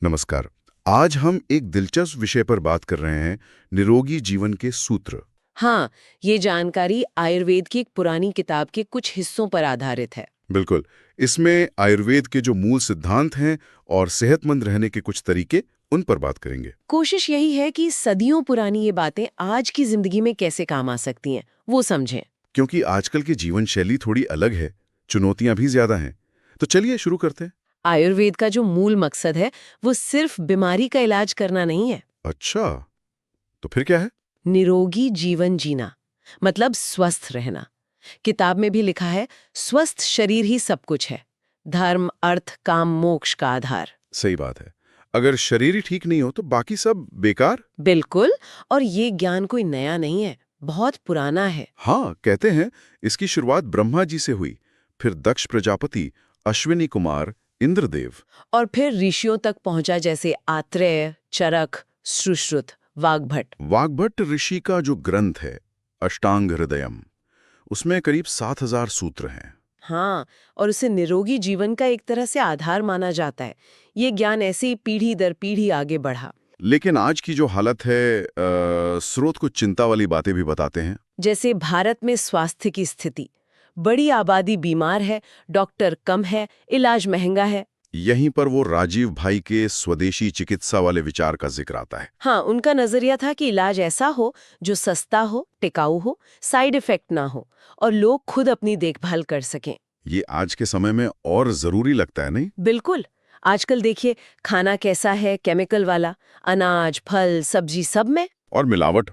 नमस्कार। आज हम एक दिलचस्प विषय पर बात कर रहे हैं, निरोगी जीवन के सूत्र। हाँ, ये जानकारी आयुर्वेद की एक पुरानी किताब के कुछ हिस्सों पर आधारित है। बिल्कुल। इसमें आयुर्वेद के जो मूल सिद्धांत हैं और सेहतमंद रहने के कुछ तरीके, उन पर बात करेंगे। कोशिश यही है कि सदियों पुरानी ये बातें आज की जिंदगी में कैसे काम आ सकती हैं, वो समझें। क्योंकि आजकल की जीवन शैली थोड़ी अलग है, चुनौतियां भी ज्यादा हैं। तो चलिए शुरू करते हैं। आयुर्वेद का जो मूल मकसद है, वो सिर्फ बीमारी का इलाज करना नहीं है। अच्छा, तो फिर क्या है? निरोगी जीवन जीना, मतलब स्वस्थ रहना। किताब में भी लिखा है, स्वस्थ शरीर ही सब कुछ है। धर्म, अर्थ, काम, मोक्ष का आधार। सही बात है। अगर शरीर ही ठीक नहीं हो तो बाकी सब बेकार। बिल्कुल। और ये ज्ञान कोई नया नहीं है, बहुत पुराना है। हाँ, कहते हैं इसकी शुरुआत ब्रह्मा जी से हुई, फिर दक्ष प्रजापति, अश्विनी कुमार, इंद्रदेव। और फिर ऋषियों तक पहुंचा, जैसे आत्रेय, चरक, सुश्रुत, वाग्भट। वाग्भट ऋषि का जो ग्रंथ है अष्टांग हृदयम, उसमें करीब 7,000 सूत्र हैं। हाँ, और उसे निरोगी जीवन का एक तरह से आधार माना जाता है। ये ज्ञान ऐसे ही पीढ़ी दर पीढ़ी आगे बढ़ा। लेकिन आज की जो हालत है, स्रोत कुछ चिंता वाली बातें भी बताते हैं। जैसे भारत में स्वास्थ्य की स्थिति, बड़ी आबादी बीमार है, डॉक्टर कम है, इलाज महंगा है। यहीं पर वो राजीव भाई के स्वदेशी चिकित्सा वाले विचार का जिक्र आता है। हाँ, उनका नजरिया था कि इलाज ऐसा हो जो सस्ता हो, टिकाऊ हो, साइड इफेक्ट ना हो और लोग खुद अपनी देखभाल कर सकें। ये आज के समय में और जरूरी लगता है, नहीं? बिल्कुल। आजकल देखिए, खाना कैसा है, केमिकल वाला। अनाज, फल, सब्जी सब में। और मिलावट,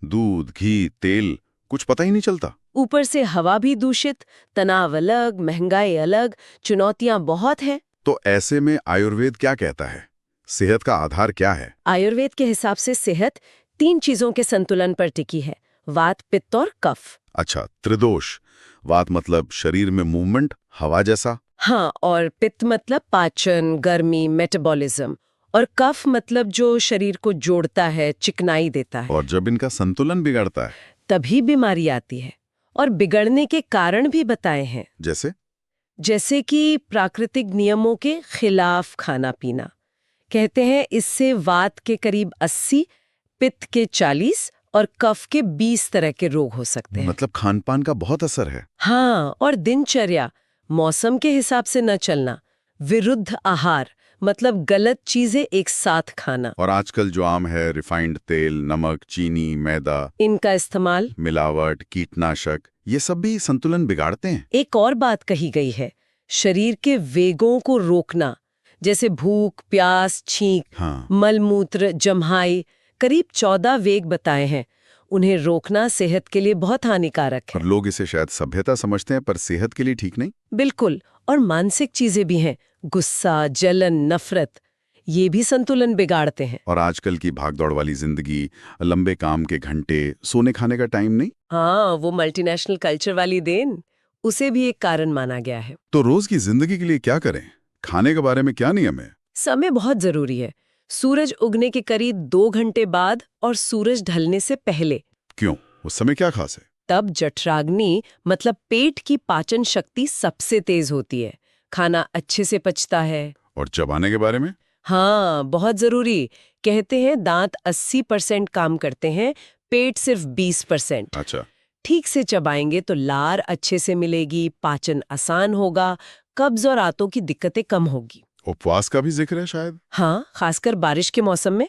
दूध, घी, तेल, कुछ पता ही नहीं चलता। ऊपर से हवा भी दूषित, तनाव अलग, महंगाई अलग, चुनौतियां बहुत हैं। तो ऐसे में आयुर्वेद क्या कहता है? सेहत का आधार क्या है? आयुर्वेद के हिसाब से सेहत 3 चीजों के संतुलन पर टिकी है, वात, पित्त और कफ। अच्छा, त्रिदोष। वात मतलब शरीर में मूवमेंट, हवा जैसा। हाँ, और पित्त मतलब पाचन, गर्मी, मेटाबॉलिज्म। और कफ मतलब जो शरीर को जोड़ता है, चिकनाई देता है। और जब इनका संतुलन बिगड़ता है, तभी बीमारी आती है। और बिगड़ने के कारण भी बताए हैं। जैसे कि प्राकृतिक नियमों के खिलाफ खाना पीना। कहते हैं इससे वात के करीब 80, पित्त के 40 और कफ के 20 तरह के रोग हो सकते हैं। मतलब खानपान का बहुत असर है। हाँ, और दिनचर्या, मौसम के हिसाब से न चलना, विरुद्ध आहार मतलब गलत चीजें एक साथ खाना। और आजकल जो आम है, रिफाइंड तेल, नमक, चीनी, मैदा, इनका इस्तेमाल, मिलावट, कीटनाशक, ये सब भी संतुलन बिगाड़ते हैं। एक और बात कही गई है, शरीर के वेगों को रोकना, जैसे भूख, प्यास, छींक, हाँ। मलमूत्र, जम्हाई। करीब 14 वेग बताए हैं। उन्हें रोकना सेहत के लिए बहुत हानिकारक है। और लोग इसे शायद सभ्यता समझते हैं, पर सेहत के लिए ठीक नहीं। बिल्कुल। और मानसिक चीजें भी हैं, गुस्सा, जलन, नफरत, ये भी संतुलन बिगाड़ते हैं। और आजकल की भागदौड़ वाली जिंदगी, लंबे काम के घंटे, सोने खाने का टाइम नहीं। हाँ, वो मल्टीनेशनल कल्चर वाली देन, उसे भी एक कारण माना गया है। तो रोज की जिंदगी के लिए क्या करें? खाने के बारे में क्या नियम है? समय बहुत जरूरी है। सूरज उगने के करीब 2 घंटे बाद और सूरज ढलने से पहले। क्यों? उस समय क्या खास है? तब जठराग्नि मतलब पेट की पाचन शक्ति सबसे तेज होती है, खाना अच्छे से पचता है। और चबाने के बारे में? हाँ, बहुत जरूरी। कहते हैं दांत 80% काम करते हैं, पेट सिर्फ 20%। अच्छा। ठीक से चबाएंगे तो लार अच्छे से मिलेगी, पाचन आसान होगा, कब्ज और आंतों की दिक्कतें कम होगी। उपवास का भी जिक्र है शायद। हाँ, खासकर बारिश के मौसम में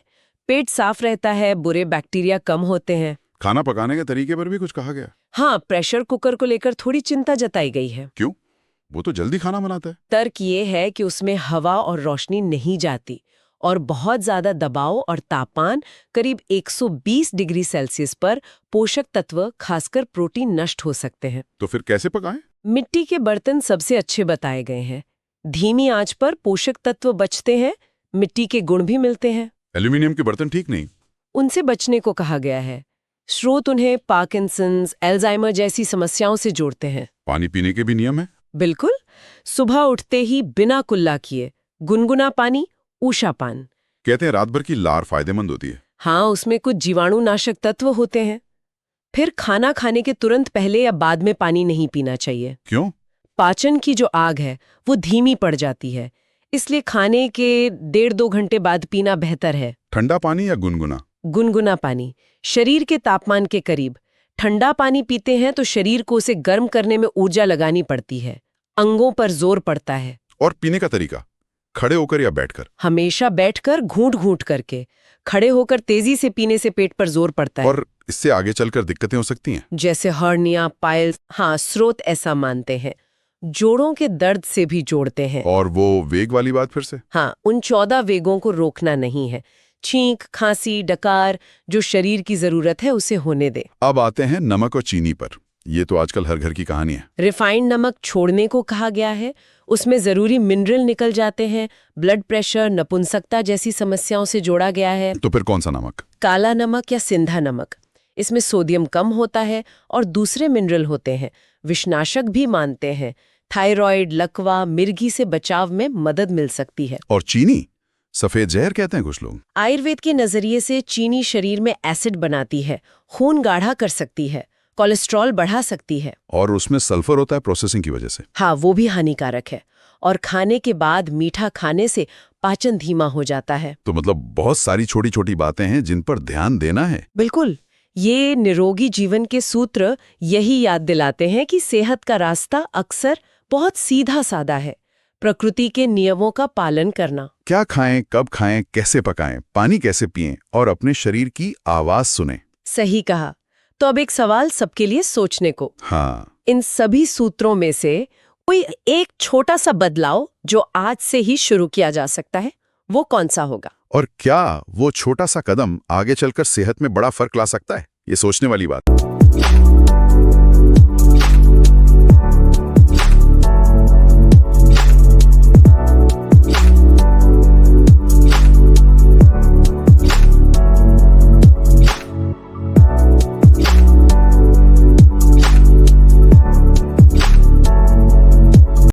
पेट साफ रहता है, बुरे बैक्टीरिया कम होते हैं। खाना पकाने के तरीके पर भी कुछ कहा गया? हाँ, प्रेशर कुकर को लेकर थोड़ी चिंता जताई गई है। क्यों? वो तो जल्दी खाना बनाता है। तर्क ये है कि उसमें हवा और रोशनी नहीं जाती और बहुत ज्यादा दबाव और तापमान, करीब 120 डिग्री सेल्सियस पर पोषक तत्व, खासकर प्रोटीन, नष्ट हो सकते हैं। तो फिर कैसे पकाएं? मिट्टी के बर्तन सबसे अच्छे बताए गए हैं। धीमी आंच पर पोषक तत्व बचते हैं, मिट्टी के गुण भी मिलते हैं। एल्यूमिनियम के बर्तन ठीक नहीं? उनसे बचने को कहा गया है। स्रोत उन्हें पार्किंसंस, अल्जाइमर जैसी समस्याओं से जोड़ते हैं। पानी पीने के भी नियम है? बिल्कुल। सुबह उठते ही बिना कुल्ला किए गुनगुना पानी, ऊषापान। कहते हैं रात भर की लार फायदेमंद होती है। हाँ, उसमें कुछ जीवाणुनाशक तत्व होते हैं। फिर खाना खाने के तुरंत पहले या बाद में पानी नहीं पीना चाहिए। क्यों? पाचन की जो आग है वो धीमी पड़ जाती है। इसलिए खाने के 1.5-2 घंटे बाद पीना बेहतर है। ठंडा पानी या गुनगुना? गुनगुना पानी, शरीर के तापमान के करीब। ठंडा पानी पीते हैं तो शरीर को उसे गर्म करने में ऊर्जा लगानी पड़ती है, अंगों पर जोर पड़ता है। और पीने का तरीका, खड़े होकर या बैठकर? हमेशा बैठकर, घूंट घूंट करके। खड़े होकर तेजी से पीने से पेट पर जोर पड़ता है और इससे आगे चलकर दिक्कतें हो सकती हैं, जैसे हर्निया, पाइल्स। हाँ, स्रोत ऐसा मानते हैं। जोड़ों के दर्द से भी जोड़ते हैं। और वो वेग वाली बात फिर से? हाँ, उन 14 वेगों को रोकना नहीं है। छींक, खांसी, डकार, जो शरीर की जरूरत है उसे होने दे। अब आते हैं नमक और चीनी पर। ये तो आजकल हर घर की कहानी है। रिफाइंड नमक छोड़ने को कहा गया है। उसमें जरूरी मिनरल निकल जाते हैं। ब्लड प्रेशर, नपुंसकता जैसी समस्याओं से जोड़ा गया है। तो फिर कौन सा नमक? काला नमक या सिंधा नमक। इसमें सोडियम कम होता है और दूसरे मिनरल होते हैं। विषनाशक भी मानते हैं। थायराइड, लकवा, मिर्गी से बचाव में मदद मिल सकती है। और चीनी? सफेद जहर कहते हैं कुछ लोग। आयुर्वेद के नजरिए से चीनी शरीर में एसिड बनाती है, खून गाढ़ा कर सकती है, कोलेस्ट्रॉल बढ़ा सकती है। और उसमें सल्फर होता है प्रोसेसिंग की वजह से। हाँ, वो भी हानिकारक है। और खाने के बाद मीठा खाने से पाचन धीमा हो जाता है। तो मतलब बहुत सारी छोटी छोटी बातें हैं जिन पर ध्यान देना है। बिल्कुल। ये निरोगी जीवन के सूत्र यही याद दिलाते हैं कि सेहत का रास्ता अक्सर बहुत सीधा साधा है। प्रकृति के नियमों का पालन करना। क्या खाएं, कब खाएं, कैसे पकाएं, पानी कैसे पिएं और अपने शरीर की आवाज सुनें। सही कहा। तो अब एक सवाल सबके लिए सोचने को। हाँ, इन सभी सूत्रों में से कोई एक छोटा सा बदलाव जो आज से ही शुरू किया जा सकता है, वो कौन सा होगा? और क्या वो छोटा सा कदम आगे चलकर सेहत में बड़ा फर्क ला सकता है? ये सोचने वाली बात।